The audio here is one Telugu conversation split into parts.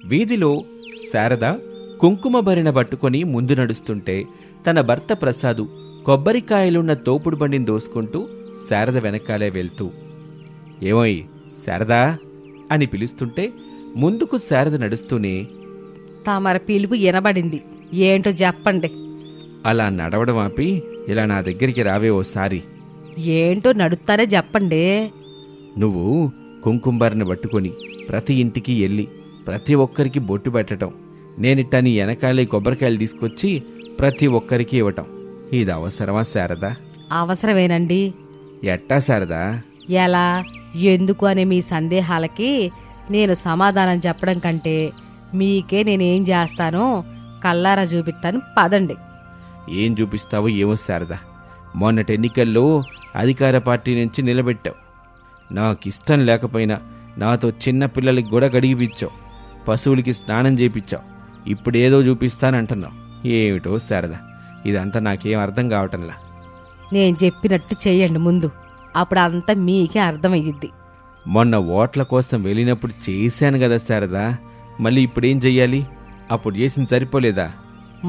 వీధిలో శారద కుంకుమ భరిణ పట్టుకొని ముందు నడుస్తుంటే తన భర్త ప్రసాదు కొబ్బరికాయలున్న తోపుడు బండిని దోసుకుంటూ శారద వెనకాలే వెళ్తూ, ఏమోయ్ శారదా అని పిలుస్తుంటే ముందుకు శారద నడుస్తూనే, తమర పిలుపు వినబడింది, ఏంటో చెప్పండి. అలా నడవడం ఆపి ఇలా నా దగ్గరికి రావే ఓసారి. ఏంటో నడుస్తానే చెప్పండి. నువ్వు కుంకుమభరిణ పట్టుకొని ప్రతి ఇంటికి వెళ్ళి ప్రతి ఒక్కరికి బొట్టు పెట్టడం, నేనిట్ట నీ వెనకాలే కొబ్బరికాయలు తీసుకొచ్చి ప్రతి ఒక్కరికి ఇవ్వటం, ఇది అవసరమా శారదా? అవసరమేనండి. ఎట్టా శారదా? ఎలా, ఎందుకు అనే మీ సందేహాలకి నేను సమాధానం చెప్పడం కంటే మీకే నేనేం చేస్తానో కల్లారా చూపిస్తాను, పదండి. ఏం చూపిస్తావో ఏమో శారదా, మొన్నటి ఎన్నికల్లో అధికార పార్టీ నుంచి నిలబెట్టావు. నాకిష్టం లేకపోయినా నాతో చిన్న పిల్లలకి కూడా గడిగిపిచ్చావు, పశువులకి స్నానం చేయించావు, ఇప్పుడేదో చూపిస్తానంటున్నావు. ఏమిటో శారదా, ఇదంతా నాకేం అర్థం కావటంలా. నేను చెప్పినట్టు చెయ్యండి ముందు, అప్పుడు అంతా మీకే అర్థమయ్యిద్ది. మొన్న ఓట్ల కోసం వెళ్ళినప్పుడు చేశాను కదా శారదా, మళ్ళీ ఇప్పుడేం చెయ్యాలి? అప్పుడు చేసింది సరిపోలేదా?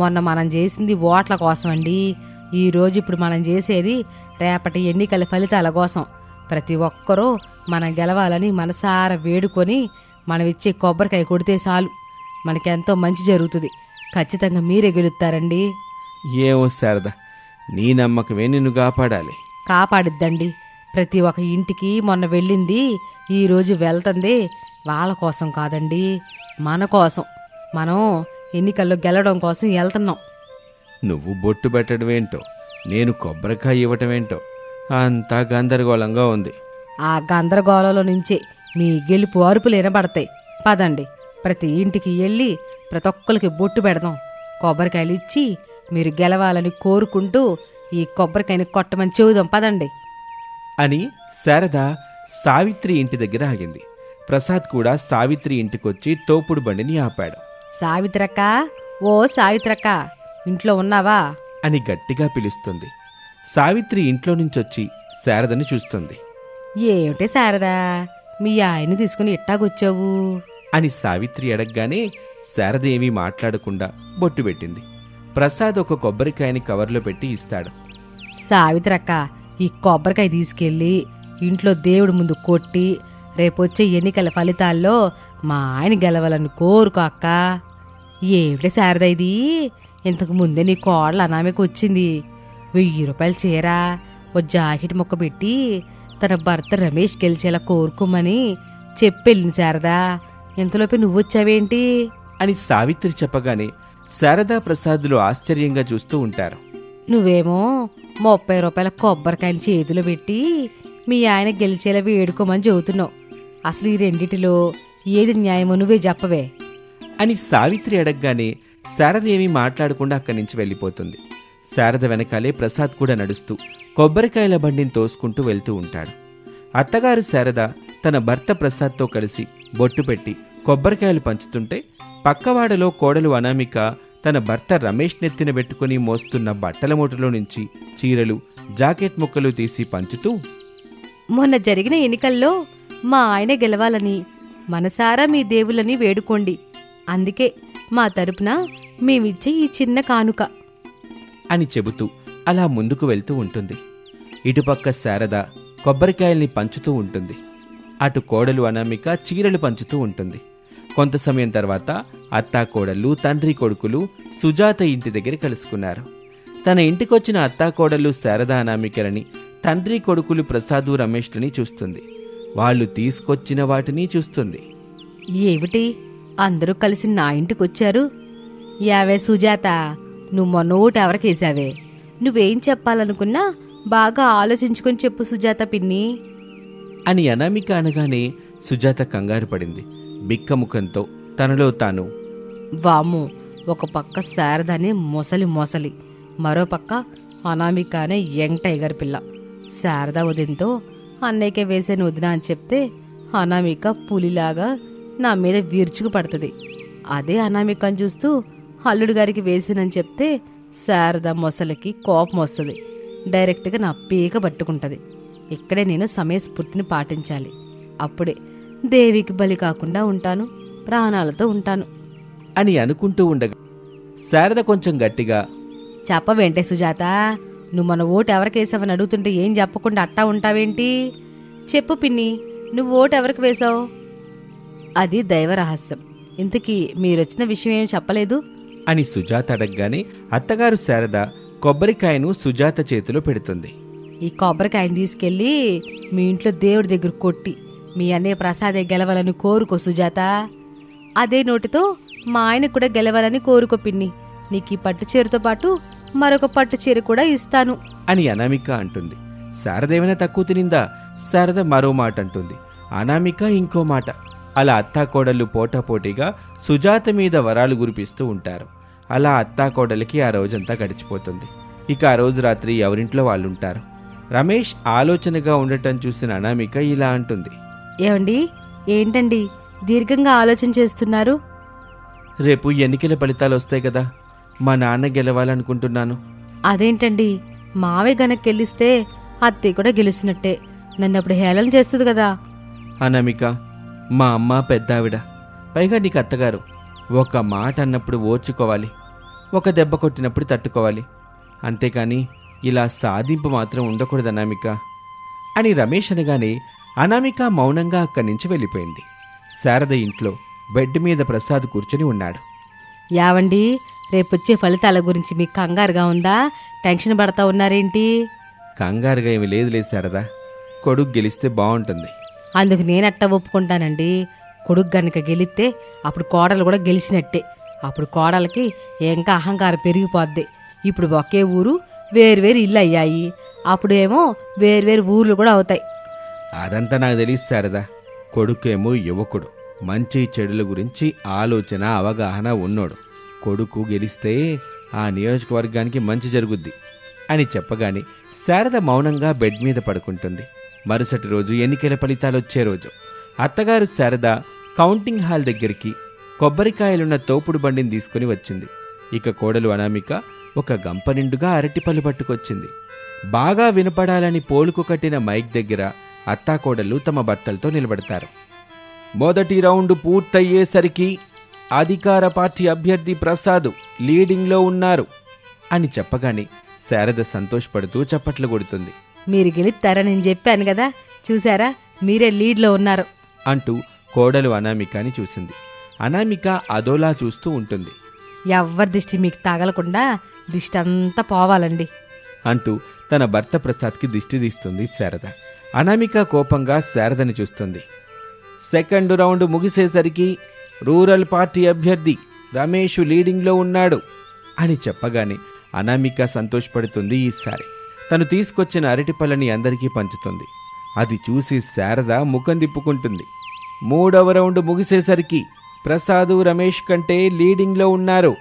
మొన్న మనం చేసింది ఓట్ల కోసం అండి. ఈరోజు ఇప్పుడు మనం చేసేది రేపటి ఎన్నికల ఫలితాల కోసం. ప్రతి ఒక్కరూ మనం గెలవాలని మనసారా వేడుకొని మనం ఇచ్చే కొబ్బరికాయ కొడితే చాలు, మనకెంతో మంచి జరుగుతుంది. ఖచ్చితంగా మీరే గెలుస్తారండి. ఏమో శారదా, నీ నమ్మకమే నిన్ను కాపాడాలి. కాపాడిద్దండి. ప్రతి ఒక్క ఇంటికి మొన్న వెళ్ళింది, ఈరోజు వెళ్తుంది వాళ్ళ కోసం కాదండి, మన కోసం. మనం ఎన్నికల్లో గెలవడం కోసం వెళ్తున్నాం. నువ్వు బొట్టు పెట్టడమేంటో, నేను కొబ్బరికాయ ఇవ్వటమేంటో అంతా గందరగోళంగా ఉంది. ఆ గందరగోళంలో నుంచే మీ గెలుపు అరుపులు వినబడతాయి. పదండి, ప్రతి ఇంటికి వెళ్ళి ప్రతి ఒక్కరికి బొట్టు పెడదాం. కొబ్బరికాయలు ఇచ్చి మీరు గెలవాలని కోరుకుంటూ ఈ కొబ్బరికాయని కొట్టమని చెబుదాం, పదండి అని శారద సావిత్రి ఇంటి దగ్గర ఆగింది. ప్రసాద్ కూడా సావిత్రి ఇంటికొచ్చి తోపుడు బండిని ఆపాడు. సావిత్రక్క, ఓ సావిత్రక్క, ఇంట్లో ఉన్నావా అని గట్టిగా పిలుస్తుంది. సావిత్రి ఇంట్లో నుంచొచ్చి శారదని చూస్తుంది. ఏమిటి శారదా, మీ ఆయన్ని తీసుకుని ఇట్టాగొచ్చావు అని సావిత్రి అడగగానే శారద ఏమీ మాట్లాడకుండా బొట్టు పెట్టింది. ప్రసాద్ ఒక కొబ్బరికాయని కవర్లో పెట్టి ఇస్తాడు. సావిత్రక్క, ఈ కొబ్బరికాయ తీసుకెళ్ళి ఇంట్లో దేవుడి ముందు కొట్టి రేపొచ్చే ఎన్నికల ఫలితాల్లో మా ఆయన గెలవాలని కోరుకో అక్క. ఏమిటి శారద ఇది, ఇంతకు ముందే నీ కోడలు అనామెకు వచ్చింది. 1000 రూపాయలు చీర, ఓ జాకెట్ మొక్క పెట్టి తన భర్త రమేష్ గెలిచేలా కోరుకోమని చెప్పెళ్ళింది శారదా. ఇంతలోపే నువ్వొచ్చావేంటి అని సావిత్రి చెప్పగానే శారదా ప్రసాదులు ఆశ్చర్యంగా చూస్తూ ఉంటారు. నువ్వేమో 30 రూపాయల కొబ్బరికాయని చేతిలో పెట్టి మీ ఆయన గెలిచేలా వేడుకోమని చెబుతున్నావు. అసలు ఈ రెండిటిలో ఏది న్యాయమో నువ్వే చెప్పవే అని సావిత్రి అడగగానే శారద ఏమీ మాట్లాడకుండా అక్కడి నుంచి వెళ్ళిపోతుంది. శారద వెనకాలే ప్రసాద్ కూడా నడుస్తూ కొబ్బరికాయల బండిని తోసుకుంటూ వెళ్తూ ఉంటాడు. అత్తగారు శారద తన భర్త ప్రసాద్తో కలిసి బొట్టు పెట్టి కొబ్బరికాయలు పంచుతుంటే పక్కవాడలో కోడలు అనామిక తన భర్త రమేష్ నెత్తిన పెట్టుకుని మోస్తున్న బట్టల మూటలో నుంచి చీరలు, జాకెట్ ముక్కలు తీసి పంచుతూ, మొన్న జరిగిన ఎన్నికల్లో మా ఆయన గెలవాలని మనసారా మీ దేవుళ్ళని వేడుకోండి, అందుకే మా తరపున మేమిచ్చే ఈ చిన్న కానుక అని చెబుతూ అలా ముందుకు వెళ్తూ ఉంటుంది. ఇటుపక్క శారద కొబ్బరికాయల్ని పంచుతూ ఉంటుంది. అటు కోడలు అనామిక చీరలు పంచుతూ ఉంటుంది. కొంత సమయం తర్వాత అత్తాకోడళ్ళు, తండ్రి కొడుకులు సుజాత ఇంటి దగ్గర కలుసుకున్నారు. తన ఇంటికొచ్చిన అత్తాకోడళ్ళు శారద అనామికలని, తండ్రి కొడుకులు ప్రసాదు రమేష్లని చూస్తుంది. వాళ్ళు తీసుకొచ్చిన వాటిని చూస్తుంది. ఏమిటి అందరూ కలిసి నా ఇంటికొచ్చారు? యావే సుజాత, నువ్వు మొన్న ఓటు ఎవరికేసావే? నువ్వేం చెప్పాలనుకున్నా బాగా ఆలోచించుకొని చెప్పు సుజాత పిన్ని అని అనామిక అనగానే సుజాత కంగారు పడింది. బిక్కముఖంతో తనలో తాను, వాము, ఒక పక్క శారదానే మొసలి, మరో పక్క అనామిక అనే యంగ్ టైగర్ పిల్ల. శారద ఉదయంతో అన్నయ్యకే వేసాను వదిన అని చెప్తే అనామిక పులిలాగా నా మీద విరుచుకు పడుతుంది. అదే అనామికను చూస్తూ అల్లుడు గారికి వేసానని చెప్తే శారద మొసలికి కోపం వస్తుంది. డైరెక్ట్గా నా పీక పట్టుకుంటుంది. ఇక్కడే నేను సమయస్ఫూర్తిని పాటించాలి. అప్పుడే దేవికి బలి కాకుండా ఉంటాను. ప్రాణాలతో ఉంటాను అని అనుకుంటూ ఉండగా శారద కొంచెం గట్టిగా, చెప్పవేంటే సుజాత, నువ్వు మన ఓటు ఎవరికేసావని అడుగుతుంటే ఏం చెప్పకుండా అట్టా ఉంటావేంటి? చెప్పు పిన్ని, నువ్వు ఓటు ఎవరికి వేశావు? అది దైవ రహస్యం. ఇంతకీ మీరొచ్చిన విషయం ఏం చెప్పలేదు అని సుజాత అడగగానే అత్తగారు శారద కొబ్బరికాయను సుజాత చేతిలో పెడుతుంది. ఈ కొబ్బరికాయని తీసుకెళ్ళి మీ ఇంట్లో దేవుడి దగ్గర కొట్టి మీ అన్నయ్య ప్రసాదే గెలవాలని కోరుకో సుజాత. అదే నోటితో మా ఆయన కూడా గెలవాలని కోరుకో పిన్ని. నీకు ఈ పట్టు చీరతో పాటు మరొక పట్టు చీర కూడా ఇస్తాను అని అనామిక అంటుంది. శారద ఏమైనా తక్కువ తినిందా? శారద మరో మాట అంటుంది, అనామిక ఇంకో మాట. అలా అత్తాకోడళ్ళు పోటాపోటీగా సుజాత మీద వరాలు కురిపిస్తూ ఉంటారు. అలా అత్తాకోడలికి ఆ రోజంతా గడిచిపోతుంది. ఇక ఆ రోజు రాత్రి ఎవరింట్లో వాళ్ళుంటారు. రమేష్ ఆలోచనగా ఉండటం చూసిన అనామిక ఇలా అంటుంది, ఏమండి, ఏంటండి దీర్ఘంగా ఆలోచన చేస్తున్నారు? రేపు ఎన్నికల ఫలితాలు వస్తాయి కదా, మా నాన్న గెలవాలనుకుంటున్నాను. అదేంటండి, మావే గనక గెలిస్తే అత్తయ్య కూడా గెలిచినట్టే. నన్ను అప్పుడు హేళన చేస్తుంది కదా. అనామిక, మా అమ్మ పెద్దావిడ, పైగా నీకు అత్తగారు. ఒక మాట అన్నప్పుడు ఓర్చుకోవాలి, ఒక దెబ్బ కొట్టినప్పుడు తట్టుకోవాలి. అంతేకాని ఇలా సాధింపు మాత్రం ఉండకూడదు అనామిక అని రమేష్ అనగానే అనామిక మౌనంగా అక్కడి నుంచి వెళ్ళిపోయింది. శారద ఇంట్లో బెడ్ మీద ప్రసాద్ కూర్చుని ఉన్నాడు. యావండి, రేపొచ్చే ఫలితాల గురించి మీకు కంగారుగా ఉందా? టెన్షన్ పడతా ఉన్నారేంటి? కంగారుగా ఏమి లేదులే శారదా, కొడుకు గెలిస్తే బాగుంటుంది. అందుకు నేనట్టా ఒప్పుకుంటానండి. కొడుకు గనక గెలిస్తే అప్పుడు కోడలు కూడా గెలిచినట్టే. అప్పుడు కోడలకి ఇంకా అహంకారం పెరిగిపోద్ది. ఇప్పుడు ఒకే ఊరు వేరువేరు ఇల్లు అయ్యాయి, అప్పుడేమో వేరువేరు ఊర్లు కూడా అవుతాయి. అదంతా నాకు తెలియదు శారదా. కొడుకేమో యువకుడు, మంచి చెడుల గురించి ఆలోచన అవగాహన ఉన్నోడు. కొడుకు గెలిస్తే ఆ నియోజకవర్గానికి మంచి జరుగుద్ది అని చెప్పగానే శారద మౌనంగా బెడ్ మీద పడుకుంటుంది. మరుసటి రోజు ఎన్నికల ఫలితాలొచ్చే రోజు అత్తగారు శారద కౌంటింగ్ హాల్ దగ్గరికి కొబ్బరికాయలున్న తోపుడు బండిని తీసుకుని వచ్చింది. ఇక కోడలు అనామిక ఒక గంప నిండుగా అరటిపళ్ళు పట్టుకొచ్చింది. బాగా వినపడాలని పోలుకు కట్టిన మైక్ దగ్గర అత్తాకోడళ్ళు తమ భర్తలతో నిలబడతారు. మొదటి రౌండ్ పూర్తయ్యేసరికి అధికార పార్టీ అభ్యర్థి ప్రసాద్ లీడింగ్లో ఉన్నారు అని చెప్పగానే శారద సంతోషపడుతూ చప్పట్లు కొడుతుంది. మీరు గెలుస్తారని నేను చెప్పాను కదా, చూసారా, మీరే లీడ్లో ఉన్నారు అంటూ కోడలు అనామికని చూసింది. అనామిక అదోలా చూస్తూ ఉంటుంది. ఎవ్వరి దిష్టి మీకు తగలకుండా దిష్టి అంతా పోవాలండి అంటూ తన భర్త ప్రసాద్కి దిష్టి తీస్తుంది శారద. అనామిక కోపంగా శారదని చూస్తుంది. సెకండ్ రౌండ్ ముగిసేసరికి రూరల్ పార్టీ అభ్యర్థి రమేష్ లీడింగ్లో ఉన్నాడు అని చెప్పగానే అనామిక సంతోషపడుతుంది. ఈసారి తను తీసుకొచ్చిన అరటిపళ్ళని అందరికీ పంచుతుంది. అది చూసి శారద ముఖం తిప్పుకుంటుంది. మూడవ రౌండ్ ముగిసేసరికి ప్రసాద్ రమేష్ కంటే లీడింగ్లో ఉన్నారు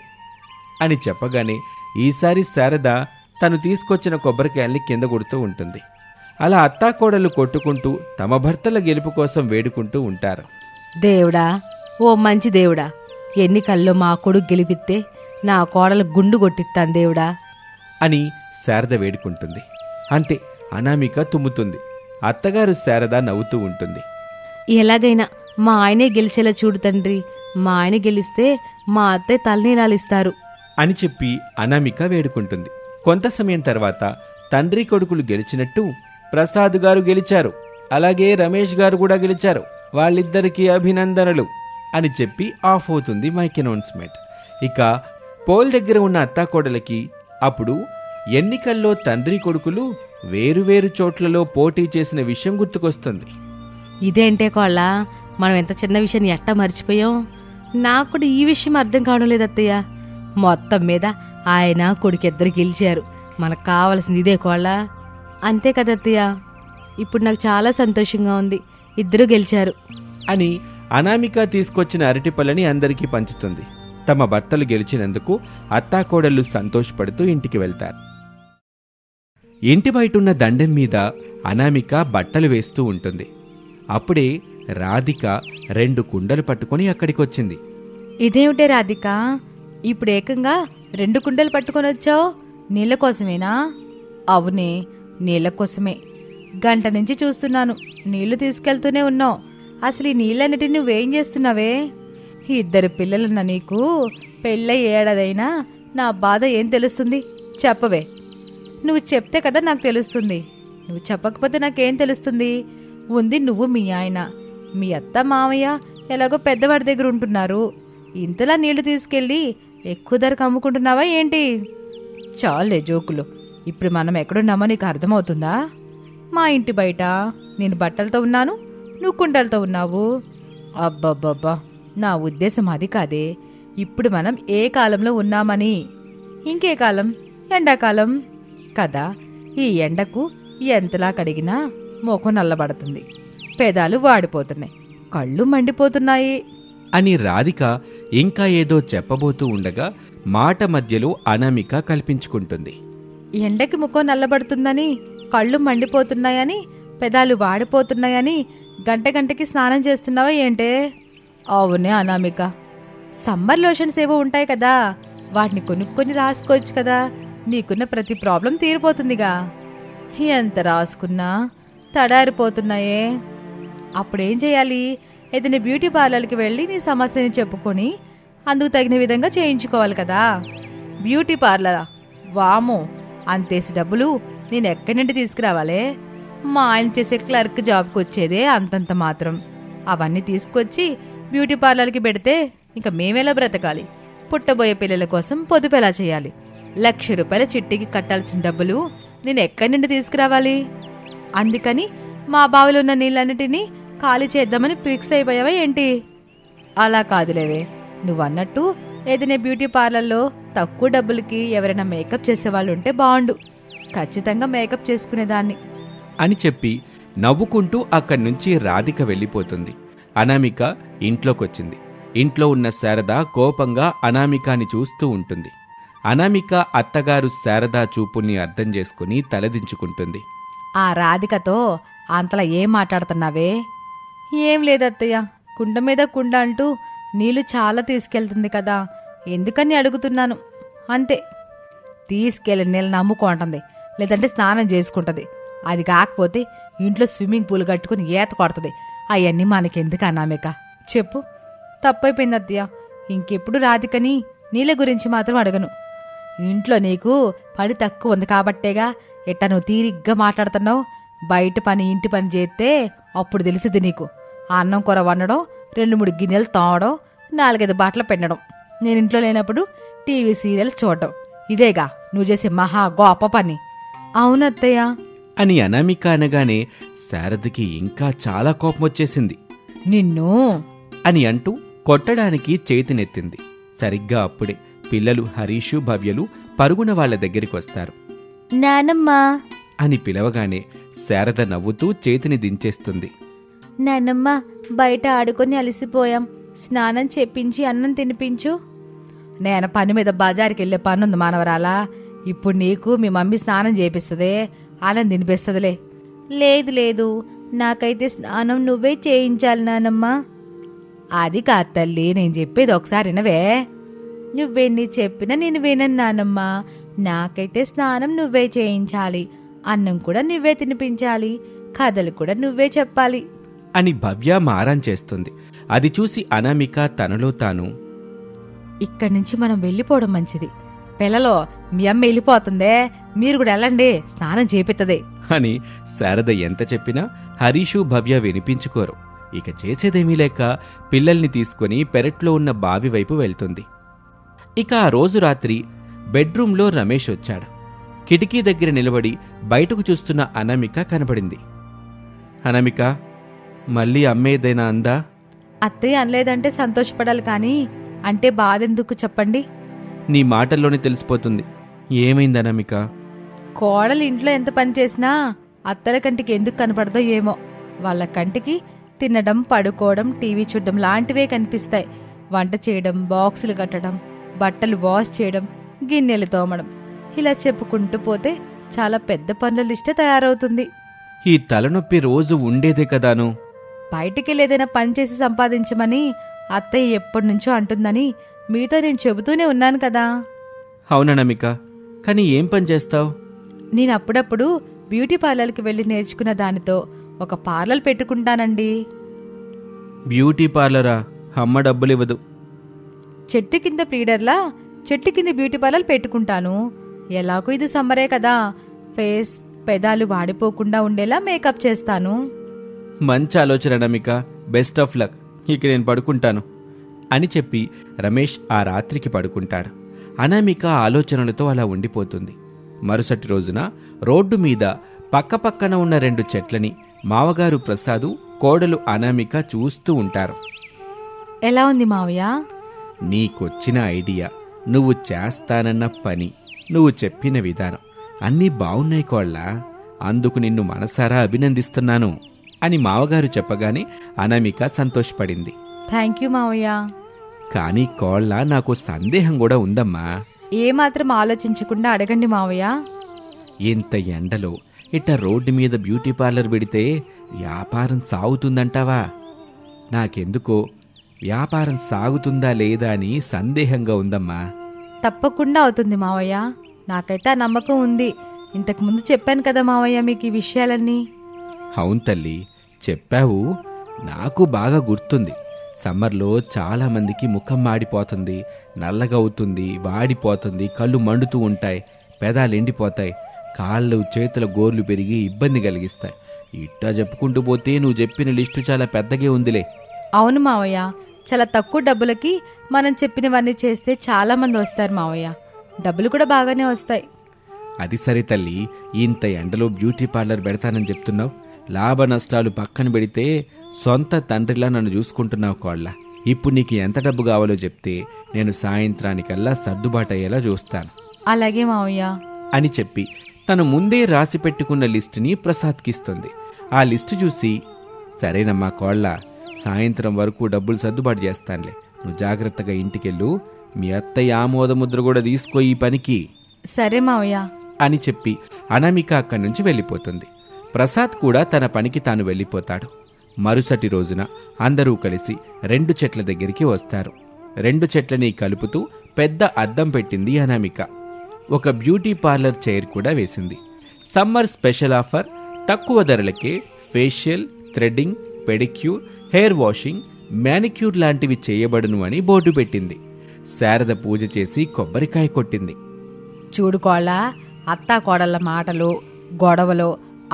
అని చెప్పగానే ఈసారి శారద తను తీసుకొచ్చిన కొబ్బరికాయల్ని కింద కొడుతూ ఉంటుంది. అలా అత్తాకోడలు కొట్టుకుంటూ తమ భర్తల గెలుపు కోసం వేడుకుంటూ ఉంటారు. దేవుడా, ఓ మంచి దేవుడా, ఎన్నికల్లో మా కొడుకు గెలిపిస్తే నా కోడలు గుండు కొట్టిస్తాను దేవుడా అని శారద వేడుకుంటుంది. అంతే, అనామిక తుమ్ముతుంది. అత్తగారు శారద నవ్వుతూ ఉంటుంది. ఎలాగైనా మా ఆయనే గెలిచేలా చూడు తండ్రి. మా ఆయన గెలిస్తే మా అత్తయ్య తలనీలాలిస్తారు అని చెప్పి అనామిక వేడుకుంటుంది. కొంత సమయం తర్వాత తండ్రి కొడుకులు గెలిచినట్టు ప్రసాద్ గారు గెలిచారు, అలాగే రమేష్ గారు కూడా గెలిచారు, వాళ్ళిద్దరికీ అభినందనలు అని చెప్పి ఆఫ్ అవుతుంది మైక్ అనౌన్స్మెంట్. ఇక పోల్ దగ్గర ఉన్న అత్తాకోడలకి అప్పుడు ఎన్నికల్లో తండ్రి కొడుకులు వేరువేరు చోట్లలో పోటీ చేసిన విషయం గుర్తుకొస్తుంది. ఇదేంటే కోళ్ళ, మనం ఎంత చిన్న విషయాన్ని ఎట్టా మర్చిపోయాం? నాకు కూడా ఈ విషయం అర్థం కావడం లేదు అత్తయ్య. మొత్తం మీద ఆయన కొడుకిద్దరు గెలిచారు. మనకు కావాల్సింది ఇదే కోళ్ళ, అంతే కదా అత్తయ్య? ఇప్పుడు నాకు చాలా సంతోషంగా ఉంది, ఇద్దరు గెలిచారు అని అనామిక తీసుకొచ్చిన అరటిపళ్ళని అందరికీ పంచుతుంది. తమ భర్తలు గెలిచినందుకు అత్తాకోడళ్ళు సంతోషపడుతూ ఇంటికి వెళ్తారు. ఇంటి బయటున్న దండెం మీద అనామిక బట్టలు వేస్తూ ఉంటుంది. అప్పుడే రాధిక 2 కుండలు పట్టుకుని అక్కడికొచ్చింది. ఇదేమిటే రాధిక, ఇప్పుడు ఏకంగా 2 కుండలు పట్టుకొని వచ్చావు? నీళ్ళ కోసమేనా? అవునే, నీళ్ళ కోసమే. గంట నుంచి చూస్తున్నాను, నీళ్లు తీసుకెళ్తూనే ఉన్నావు. అసలు ఈ నీళ్ళన్నిటిని నువ్వేం చేస్తున్నావే? ఇద్దరు పిల్లలున్న నీకు పెళ్ళై ఏడాదైనా నా బాధ ఏం తెలుస్తుంది? చెప్పవే. నువ్వు చెప్తే కదా నాకు తెలుస్తుంది. నువ్వు చెప్పకపోతే నాకేం తెలుస్తుంది? ఉంది నువ్వు, మీ ఆయన, మీ అత్త మామయ్య ఎలాగో పెద్దవాడి దగ్గర ఉంటున్నారు. ఇంతలా నీళ్లు తీసుకెళ్ళి ఎక్కువ ధరకు అమ్ముకుంటున్నావా ఏంటి? చాలే జోకులు. ఇప్పుడు మనం ఎక్కడున్నామో నీకు అర్థమవుతుందా? మా ఇంటి బయట నేను బట్టలతో ఉన్నాను, నువ్వు కుండలతో ఉన్నావు. అబ్బబ్బబ్బా, నా ఉద్దేశం అది కాదే. ఇప్పుడు మనం ఏ కాలంలో ఉన్నామని. ఇంకే కాలం? ఎండాకాలం కదా. ఈ ఎండకు ఎంతలా కడిగినా ముఖం నల్లబడుతుంది, పెదాలు వాడిపోతున్నాయి, కళ్ళు మండిపోతున్నాయి అని రాధిక ఇంకా ఏదో చెప్పబోతూ ఉండగా మాట మధ్యలో అనామిక కల్పించుకుంటుంది. ఎండకి ముఖం నల్లబడుతుందని, కళ్ళు మండిపోతున్నాయని, పెదాలు వాడిపోతున్నాయని గంటకి స్నానం చేస్తున్నావా ఏంటే? అవునే అనామిక, సమ్మర్ లోషన్స్ ఏవో ఉంటాయి కదా, వాటిని కొనుక్కొని రాసుకోవచ్చు కదా. నీకున్న ప్రతి ప్రాబ్లం తీరిపోతుందిగా. ఎంత రాసుకున్నా తడారిపోతున్నాయే. అప్పుడేం చేయాలి? ఏదైనా బ్యూటీ పార్లర్కి వెళ్ళి నీ సమస్యని చెప్పుకొని అందుకు తగిన విధంగా చేయించుకోవాలి కదా. బ్యూటీ పార్లరా? వామో, అంతేసి డబ్బులు నేను ఎక్కడి నుండి తీసుకురావాలే? మా ఆయన చేసే క్లర్క్ జాబ్కి వచ్చేదే అంతంత మాత్రం. అవన్నీ తీసుకొచ్చి బ్యూటీ పార్లర్కి పెడితే ఇంకా మేమేలా బ్రతకాలి? పుట్టబోయే పిల్లల కోసం పొదుపు ఎలా చేయాలి? ₹1,00,000 చిట్టికి కట్టాల్సిన డబ్బులు నేను ఎక్కడి నుండి తీసుకురావాలి? అందుకని మా బావిలో ఉన్న నీళ్ళన్నిటినీ ఖాళీ చేద్దామని ఫిక్స్ అయిపోయావా ఏంటి? అలా కాదులేవే. నువ్వన్నట్టు ఏదైనా బ్యూటీ పార్లర్లో తక్కువ డబ్బులకి ఎవరైనా మేకప్ చేసేవాళ్ళు ఉంటే బాగుండు. ఖచ్చితంగా మేకప్ చేసుకునేదాన్ని అని చెప్పి నవ్వుకుంటూ అక్కడి నుంచి రాధిక వెళ్ళిపోతుంది. అనామిక ఇంట్లోకొచ్చింది. ఇంట్లో ఉన్న శారద కోపంగా అనామికాని చూస్తూ ఉంటుంది. అనామిక అత్తగారు శారద చూపుని అర్థం చేసుకుని తలదించుకుంటుంది. ఆ రాధికతో అంతలా ఏం మాట్లాడుతున్నావే? ఏం లేదత్తయ్య, కుండ మీద కుండ అంటూ నీళ్లు చాలా తీసుకెళ్తుంది కదా, ఎందుకని అడుగుతున్నాను అంతే. తీసుకెళ్ళిన నీళ్ళని నమ్ముకుంటుంది, లేదంటే స్నానం చేసుకుంటుంది. అది కాకపోతే ఇంట్లో స్విమ్మింగ్ పూల్ కట్టుకుని ఈత కొడుతుంది. అవన్నీ మనకెందుకు అనామిక? చెప్పు. తప్పైపోయింది అత్తయ్య, ఇంకెప్పుడు రాధికని నీళ్ళ గురించి మాత్రం అడగను. ఇంట్లో నీకు పని తక్కువ ఉంది కాబట్టేగా ఎట్టా నువ్వు తీరిగ్గా మాట్లాడుతున్నావు. బయట పని ఇంటి పని చేస్తే అప్పుడు తెలిసిద్ది నీకు. అన్నం కూర వండడం, 2-3 గిన్నెలు తోమడం, 4-5 బట్టలు పెట్టడం, నేను ఇంట్లో లేనప్పుడు టీవీ సీరియల్ చూడడం, ఇదేగా నువ్వు చేసే మహా గొప్ప పని. అవునత్తయ్య అని అనామిక అనగానే శారదకి ఇంకా చాలా కోపం వచ్చేసింది. నిన్ను అని అంటూ కొట్టడానికి చేతినెత్తింది. సరిగ్గా అప్పుడే పిల్లలు హరీషు, భవ్యలు పరుగున వాళ్ల దగ్గరికొస్తారు. నానమ్మా అని పిలవగానే శారద నవ్వుతూ చేతిని దించేస్తుంది. నానమ్మ, బయట ఆడుకొని అలసిపోయాం, స్నానం చేపించి అన్నం తినిపించు. నేను పని మీద బజార్కి వెళ్ళే పనుంది మానవరాలా. ఇప్పుడు నీకు మీ మమ్మీ స్నానం చేపిస్తుందే, అన్నం తినిపిస్తుందిలే. లేదు లేదు, నాకైతే స్నానం నువ్వే చేయించాలి నానమ్మా. అది కాదు తల్లి, నేను చెప్పేది ఒకసారి వినవే. నువ్వెన్ని చెప్పినా నేను వినను నానమ్మా. నాకైతే స్నానం నువ్వే చేయించాలి, అన్నం కూడా నువ్వే తినిపించాలి, కథలు కూడా నువ్వే చెప్పాలి అని భవ్య మారం చేస్తుంది. అది చూసి అనామిక తనలో తాను, ఇక్కడి నుంచి మనం వెళ్ళిపోవడం మంచిది. పిల్లలో మీ అమ్మ వెళ్ళిపోతుందే, మీరు కూడా వెళ్ళండి, స్నానం చేపిత్తదే అని శారద ఎంత చెప్పినా హరీషు, భవ్య వినిపించుకోరు. ఇక చేసేదేమీ లేక పిల్లల్ని తీసుకుని పెరట్లో ఉన్న బావి వైపు వెళ్తుంది. ఇక ఆ రోజు రాత్రి బెడ్రూంలో రమేష్ వచ్చాడు. కిటికీ దగ్గర నిలబడి బయటకు చూస్తున్న అనామిక కనబడింది. అనామిక, మళ్ళీ అమ్మేదైనా అందా? అత్తయ్య అనలేదంటే సంతోషపడాలి, కానీ అంటే బాధెందుకు చెప్పండి? నీ మాటల్లోనే తెలిసిపోతుంది. ఏమైంది అనామిక? కోడలు ఇంట్లో ఎంత పని చేసినా అత్తల కంటికి ఎందుకు కనపడదో ఏమో. వాళ్ళ కంటికి తినడం, పడుకోవడం, టీవీ చూడడం లాంటివే కనిపిస్తాయి. వంట చేయడం, బాక్సులు కట్టడం, బట్టలు వాష్ చేయడం, గిన్నెలు తోమడం, ఇలా చెప్పుకుంటూ పోతే చాలా పెద్ద పనుల లిస్టే తయారవుతుంది. ఈ తలనొప్పి రోజు ఉండేదే కదాను. బయటికి ఏదైనా పని చేసి సంపాదించమని అత్తయ్య ఎప్పటి నుంచో అంటుందని మీతో నేను చెబుతూనే ఉన్నాను కదా. అవుననమిక, కానీ ఏం పని చేస్తావు? నేను అప్పుడప్పుడు బ్యూటీ పార్లర్కి వెళ్ళి నేర్చుకున్న దానితో ఒక పార్లర్ పెట్టుకుంటానండి. బ్యూటీ పార్లరా? అమ్మ డబ్బులివ్వదు. చెట్టు కింద ప్లీడర్లా చెట్టు కింద బ్యూటీ పార్లర్ పెట్టుకుంటాను. ఎలాగో ఇది సమ్మరే కదా, ఫేస్ పెదాలు వాడిపోకుండా ఉండేలా మేకప్ చేస్తాను. మంచి ఆలోచన అనామిక, బెస్ట్ ఆఫ్ లక్. ఇక నేను పడుకుంటాను అని చెప్పి రమేష్ ఆ రాత్రికి పడుకుంటాడు. అనామిక ఆలోచనలతో అలా ఉండిపోతుంది. మరుసటి రోజున రోడ్డు మీద పక్కపక్కన ఉన్న 2 చెట్లని మావగారు ప్రసాదు, కోడలు అనామిక చూస్తూ ఉంటారు. ఎలా ఉంది మావయ్య? నీకొచ్చిన ఐడియా, నువ్వు చేస్తానన్న పని, నువ్వు చెప్పిన విధానం అన్నీ బావున్నాయి కోళ్ళ. అందుకు నిన్ను మనసారా అభినందిస్తున్నాను అని మావగారు చెప్పగానే అనామిక సంతోషపడింది. థ్యాంక్ యూ మావయ్య. కానీ కోళ్ళ, నాకు సందేహం కూడా ఉందమ్మా. ఏమాత్రం ఆలోచించకుండా అడగండి మావయ్య. ఇంత ఎండలో ఇట్ట రోడ్డు మీద బ్యూటీ పార్లర్ పెడితే వ్యాపారం సాగుతుందంటావా? నాకెందుకో వ్యాపారం సాగుతుందా లేదా అని సందేహంగా ఉందమ్మా. తప్పకుండా అవుతుంది మావయ్య, నాకైతే ఆ నమ్మకం ఉంది. ఇంతకుముందు చెప్పాను కదా మావయ్య మీకు ఈ విషయాలన్నీ. అవును తల్లి, చెప్పావు. నాకు బాగా గుర్తుంది. సమ్మర్లో చాలా మందికి ముఖం మాడిపోతుంది, నల్లగవుతుంది, వాడిపోతుంది, కళ్ళు మండుతూ ఉంటాయి, పెదాలు ఎండిపోతాయి, కాళ్ళు చేతుల గోర్లు పెరిగి ఇబ్బంది కలిగిస్తాయి. ఇట్టా చెప్పుకుంటూ పోతే నువ్వు చెప్పిన లిస్టు చాలా పెద్దగే ఉందిలే. అవును మావయ్య, చాలా తక్కువ డబ్బులకి మనం చెప్పినవన్నీ చేస్తే చాలా మంది వస్తారు మావయ్య. డబ్బులు కూడా బాగానే వస్తాయి. అది సరే తల్లి, ఇంత ఎండలో బ్యూటీ పార్లర్ పెడతానని చెప్తున్నావు. లాభ నష్టాలు పక్కన పెడితే సొంత తండ్రిలా నన్ను చూసుకుంటున్నావు కోళ్ళ. ఇప్పుడు నీకు ఎంత డబ్బు కావాలో చెప్తే నేను సాయంత్రానికల్లా సర్దుబాటు అయ్యేలా చూస్తాను. అలాగే మావయ్య అని చెప్పి తను ముందే రాసి పెట్టుకున్న లిస్టుని ప్రసాద్కిస్తుంది. ఆ లిస్టు చూసి, సరేనమ్మా కోళ్ళ, సాయంత్రం వరకు డబ్బులు సర్దుబాటు చేస్తానులే, నువ్వు జాగ్రత్తగా ఇంటికెళ్ళు, మీ అత్తయ్య ఆమోదముద్ర కూడా తీసుకో ఈ పనికి సరే మావయ్య అని చెప్పి అనామిక అక్కడి నుంచి వెళ్ళిపోతుంది. ప్రసాద్ కూడా తన పనికి తాను వెళ్ళిపోతాడు. మరుసటి రోజున అందరూ కలిసి 2 చెట్ల దగ్గరికి వస్తారు. 2 చెట్లని కలుపుతూ పెద్ద అద్దం పెట్టింది అనామిక. ఒక బ్యూటీ పార్లర్ చైర్ కూడా వేసింది. సమ్మర్ స్పెషల్ ఆఫర్, తక్కువ ధరలకే facial, threading, pedicure, hair washing, manicure లాంటివి చేయబడును అని బోర్డు పెట్టింది. శారద పూజ చేసి కొబ్బరికాయ కొట్టింది. చూడుకోళ్ళ, అత్తా కోడళ్ళ మాటలు, గొడవలు,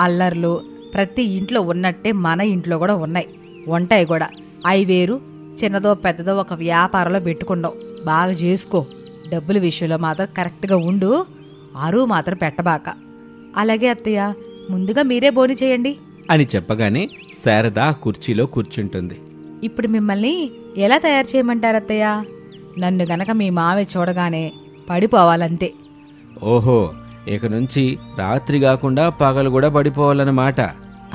అల్లర్లు ప్రతి ఇంట్లో ఉన్నట్టే మన ఇంట్లో కూడా ఉన్నాయి, ఉంటాయి కూడా. అవి వేరు, చిన్నదో పెద్దదో ఒక వ్యాపారంలో పెట్టుకున్నావు, బాగా చేసుకో. డబ్బుల విషయంలో మాత్రం కరెక్ట్గా ఉండు, అరువు మాత్రం పెట్టబాక. అలాగే అత్తయ్య, ముందుగా మీరే బోని చేయండి అని చెప్పగానే శారద కుర్చీలో కూర్చుంటుంది. ఇప్పుడు మిమ్మల్ని ఎలా తయారు చేయమంటారు అత్తయ్య? నన్ను గనక మీ మావే చూడగానే పడిపోవాలంతే. ఓహో, ఇక నుంచి రాత్రి కాకుండా పగలు కూడా పడిపోవాలన్నమాట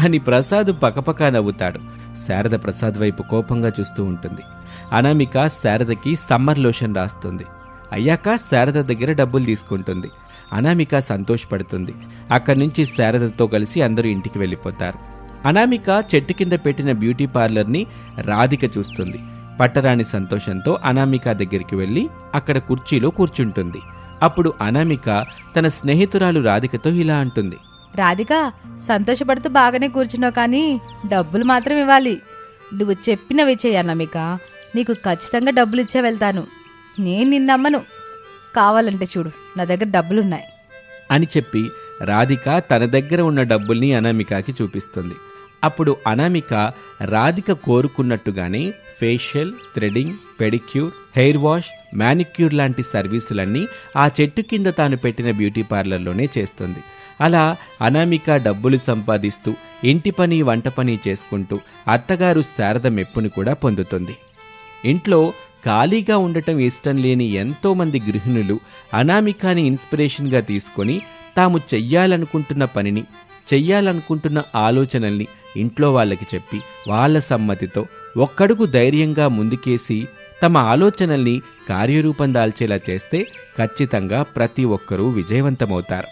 అని ప్రసాద్ పకపకా నవ్వుతాడు. శారద ప్రసాద్ వైపు కోపంగా చూస్తూ ఉంటుంది. అనామిక శారదకి సమ్మర్ లోషన్ రాస్తుంది. అయ్యాక శారద దగ్గర డబ్బులు తీసుకుంటుంది. అనామిక సంతోషపడుతుంది. అక్కడి నుంచి శారదతో కలిసి అందరూ ఇంటికి వెళ్ళిపోతారు. అనామిక చెట్టు కింద పెట్టిన బ్యూటీ పార్లర్ని రాధిక చూస్తుంది. పట్టరాని సంతోషంతో అనామిక దగ్గరికి వెళ్ళి అక్కడ కుర్చీలో కూర్చుంటుంది. అప్పుడు అనామిక తన స్నేహితురాలు రాధికతో ఇలా అంటుంది. రాధిక, సంతోషపడుతూ బాగానే కూర్చున్నావు, కానీ డబ్బులు మాత్రం ఇవ్వాలి. నువ్వు చెప్పినవి చెయ్యన్నమిక, నీకు ఖచ్చితంగా డబ్బులు ఇచ్చే వెళ్తాను. నేను నిన్నమ్మను, కావాలంటే చూడు, నా దగ్గర డబ్బులున్నాయి అని చెప్పి రాధిక తన దగ్గర ఉన్న డబ్బుల్ని అనామికకి చూపిస్తుంది. అప్పుడు అనామిక రాధిక కోరుకున్నట్టుగానే facial, threading, pedicure, hair wash, manicure లాంటి సర్వీసులన్నీ ఆ చెట్టు కింద తాను పెట్టిన బ్యూటీ పార్లర్లోనే చేస్తుంది. అలా అనామిక డబ్బులు సంపాదిస్తూ ఇంటి పని, వంట పని చేసుకుంటూ అత్తగారు శారద మెప్పుని కూడా పొందుతుంది. ఇంట్లో ఖాళీగా ఉండటం ఇష్టం లేని ఎంతోమంది గృహిణులు అనామికాని ఇన్స్పిరేషన్గా తీసుకొని తాము చెయ్యాలనుకుంటున్న పనిని, చెయ్యాలనుకుంటున్న ఆలోచనల్ని ఇంట్లో వాళ్ళకి చెప్పి వాళ్ళ సమ్మతితో ఒక్కడుగు ధైర్యంగా ముందుకేసి తమ ఆలోచనల్ని కార్యరూపం దాల్చేలా చేస్తే ఖచ్చితంగా ప్రతి ఒక్కరూ విజయవంతమవుతారు.